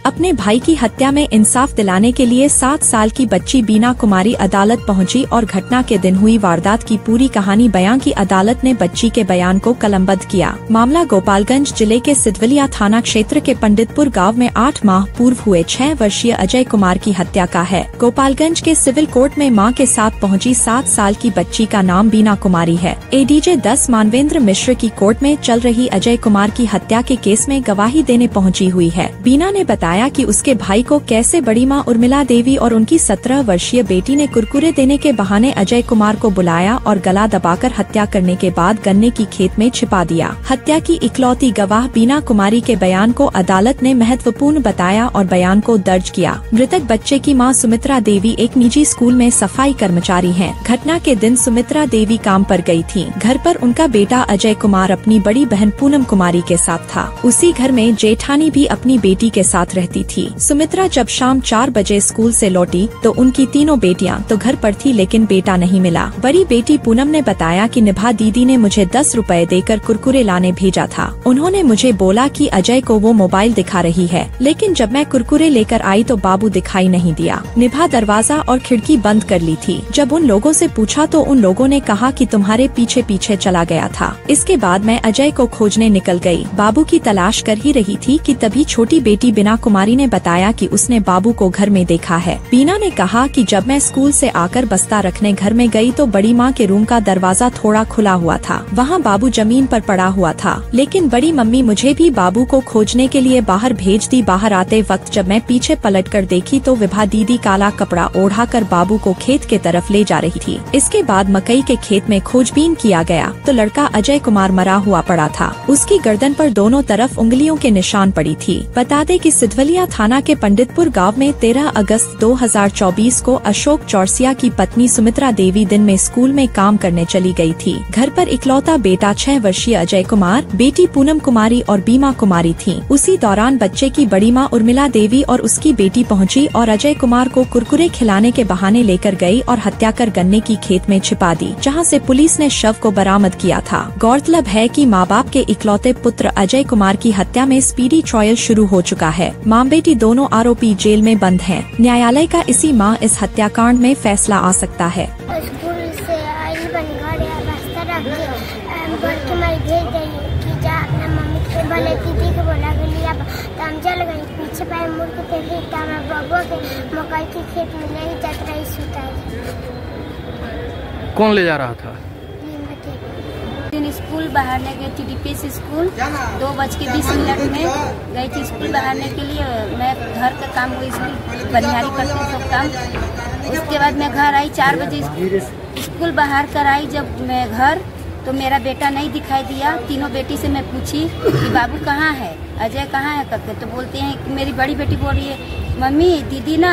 अपने भाई की हत्या में इंसाफ दिलाने के लिए 7 साल की बच्ची बीना कुमारी अदालत पहुंची और घटना के दिन हुई वारदात की पूरी कहानी बयां की। अदालत ने बच्ची के बयान को कलमबद्ध किया। मामला गोपालगंज जिले के सिद्धवलिया थाना क्षेत्र के पंडितपुर गाँव में 8 माह पूर्व हुए 6 वर्षीय अजय कुमार की हत्या का है। गोपालगंज के सिविल कोर्ट में मां के साथ पहुंची 7 साल की बच्ची का नाम बीना कुमारी है। एडीजे 10 मानवेंद्र मिश्र की कोर्ट में चल रही अजय कुमार की हत्या के केस में गवाही देने पहुंची हुई है। बीना ने बताया कि उसके भाई को कैसे बड़ी मां उर्मिला देवी और उनकी 17 वर्षीय बेटी ने कुरकुरे देने के बहाने अजय कुमार को बुलाया और गला दबाकर हत्या करने के बाद गन्ने की खेत में छिपा दिया। हत्या की इकलौती गवाह बीना कुमारी के बयान को अदालत ने महत्वपूर्ण बताया और बयान को दर्ज किया। मृतक बच्चे की मां सुमित्रा देवी एक निजी स्कूल में सफाई कर्मचारी हैं। घटना के दिन सुमित्रा देवी काम पर गई थीं। घर पर उनका बेटा अजय कुमार अपनी बड़ी बहन पूनम कुमारी के साथ था। उसी घर में जेठानी भी अपनी बेटी के साथ रहती थी। सुमित्रा जब शाम 4 बजे स्कूल से लौटी तो उनकी तीनों बेटियां तो घर पर थी, लेकिन बेटा नहीं मिला। बड़ी बेटी पूनम ने बताया कि निभा दीदी ने मुझे 10 रुपए देकर कुरकुरे लाने भेजा था। उन्होंने मुझे बोला कि अजय को वो मोबाइल दिखा रही है, लेकिन जब मैं कुरकुरे लेकर आई तो बाबू दिखाई नहीं दिया। निभा दरवाजा और खिड़की बंद कर ली थी। जब उन लोगों से पूछा तो उन लोगों ने कहा कि तुम्हारे पीछे पीछे चला गया था। इसके बाद मैं अजय को खोजने निकल गई। बाबू की तलाश कर ही रही थी कि तभी छोटी बेटी बीना कुमारी ने बताया कि उसने बाबू को घर में देखा है। बीना ने कहा कि जब मैं स्कूल से आकर बस्ता रखने घर में गई तो बड़ी माँ के रूम का दरवाजा थोड़ा खुला हुआ था। वहाँ बाबू जमीन पर पड़ा हुआ था, लेकिन बड़ी मम्मी मुझे भी बाबू को खोजने के लिए बाहर भेज दी। बाहर आते वक्त जब मैं पीछे पलट कर देखी तो विभा दीदी काला कपड़ा ओढ़ाकर बाबू को खेत के तरफ ले जा रही थी। इसके बाद मकई के खेत में खोजबीन किया गया तो लड़का अजय कुमार मरा हुआ पड़ा था। उसकी गर्दन पर दोनों तरफ उंगलियों के निशान पड़ी थी। बता दें कि सिद्धवलिया थाना के पंडितपुर गांव में 13 अगस्त 2024 को अशोक चौरसिया की पत्नी सुमित्रा देवी दिन में स्कूल में काम करने चली गई थी। घर पर इकलौता बेटा 6 वर्षीय अजय कुमार, बेटी पूनम कुमारी और बीमा कुमारी थी। उसी दौरान बच्चे की बड़ी मां उर्मिला देवी और उसकी बेटी पहुंची और अजय कुमार को कुरकुरे खिलाने के बहाने लेकर गई और हत्या कर गन्ने की खेत में छिपा दी, जहां से पुलिस ने शव को बरामद किया था। गौरतलब है कि माँ बाप के इकलौते पुत्र अजय कुमार की हत्या में स्पीडी ट्रायल शुरू हो चुका है। मां बेटी दोनों आरोपी जेल में बंद हैं। न्यायालय का इसी माह इस हत्याकांड में फैसला आ सकता है। स्कूल से आई बन घर या रास्ता रख के बोल के मैं भेज दी कि जा अपना मम्मी के भले दीदी को बोला के लिया तो हम चल गई। पीछे पैर मुड़ के देखी तो मैं बबुआ के मकई के खेत में नहीं जात रही सुताई। कौन ले जा रहा था? स्कूल बहारने गई थी, डीपीएस स्कूल 2:20 में गई थी स्कूल बहारने के लिए। मैं घर का काम हुई स्कूल बनिहारी करती हूँ सब काम। उसके बाद मैं घर आई 4 बजे स्कूल बाहर कर आई। जब मैं घर तो मेरा बेटा नहीं दिखाई दिया। तीनों बेटी से मैं पूछी कि बाबू कहाँ है, अजय कहाँ है करके, तो बोलते हैं कि मेरी बड़ी बेटी बोल रही है मम्मी दीदी ना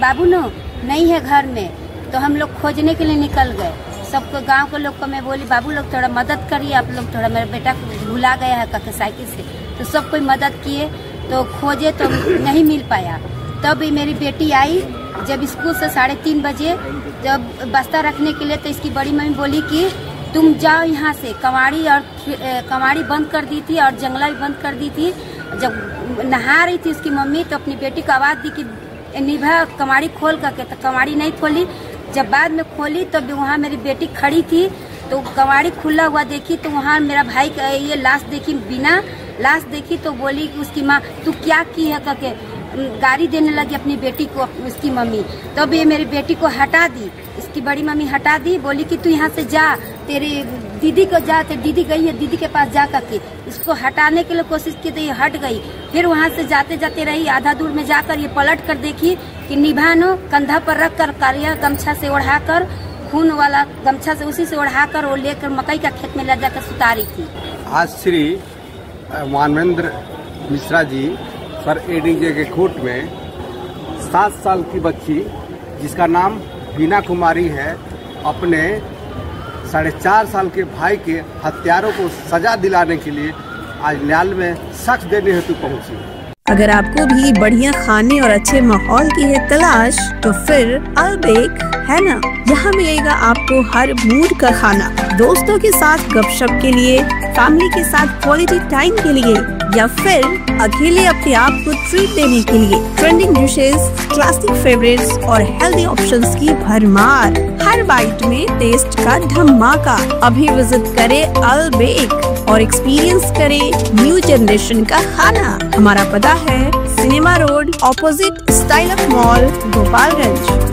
बाबू नो नहीं है घर में। तो हम लोग खोजने के लिए निकल गए। सबको गांव के लोग को मैं बोली बाबू लोग थोड़ा मदद करिए, आप लोग थोड़ा मेरा बेटा भुला गया है करके साइकिल से। तो सब कोई मदद किए तो खोजे तो नहीं मिल पाया। तब मेरी बेटी आई जब स्कूल से 3:30 बजे जब बस्ता रखने के लिए, तो इसकी बड़ी मम्मी बोली कि तुम जाओ यहाँ से। कवाड़ी बंद कर दी थी और जंगला भी बंद कर दी थी। जब नहा रही थी उसकी मम्मी तो अपनी बेटी को आवाज दी कि निभा कवाड़ी खोल करके, तो कवाड़ी नहीं खोली। जब बाद में खोली तो वहाँ मेरी बेटी खड़ी थी तो कवाड़ी खुला हुआ देखी तो वहाँ मेरा भाई का ये लाश देखी, बिना लाश देखी तो बोली कि उसकी माँ तू क्या की है करके गाली देने लगी अपनी बेटी को उसकी मम्मी। तब ये मेरी बेटी को हटा दी, इसकी बड़ी मम्मी हटा दी। बोली कि तू यहाँ से जा, तेरी दीदी को जा, तेरी दीदी गई है दीदी के पास जा करके। इसको हटाने के लिए कोशिश की तो ये हट गई। फिर वहाँ से जाते जाते रही, आधा दूर में जाकर ये पलट कर देखी कि निभानो कंधा पर रख कर कालिया गमछा से ओढ़ाकर, खून वाला गमछा से उसी से ओढ़ाकर वो लेकर मकई का खेत में ले जाकर सुतारी थी। आज श्री मानवेंद्र मिश्रा जी सर एडीजे के कोर्ट में 7 साल की बच्ची जिसका नाम बीना कुमारी है अपने 4.5 साल के भाई के हत्यारों को सजा दिलाने के लिए आज न्यायालय में साक्ष देने हेतु पहुंची। अगर आपको भी बढ़िया खाने और अच्छे माहौल की है तलाश तो फिर अलबेक है ना। यहाँ मिलेगा आपको हर मूड का खाना। दोस्तों के साथ गपशप के लिए फैमिली के साथ क्वालिटी टाइम के लिए या फिर अकेले अपने आप को ट्रीट देने के लिए ट्रेंडिंग डिशेस, क्लासिक फेवरेट्स और हेल्दी ऑप्शंस की भरमार। हर बाइट में टेस्ट का धमाका। अभी विजिट करें अल बेक और एक्सपीरियंस करें न्यू जनरेशन का खाना। हमारा पता है cinema road, opposite style of mall, Gopalganj.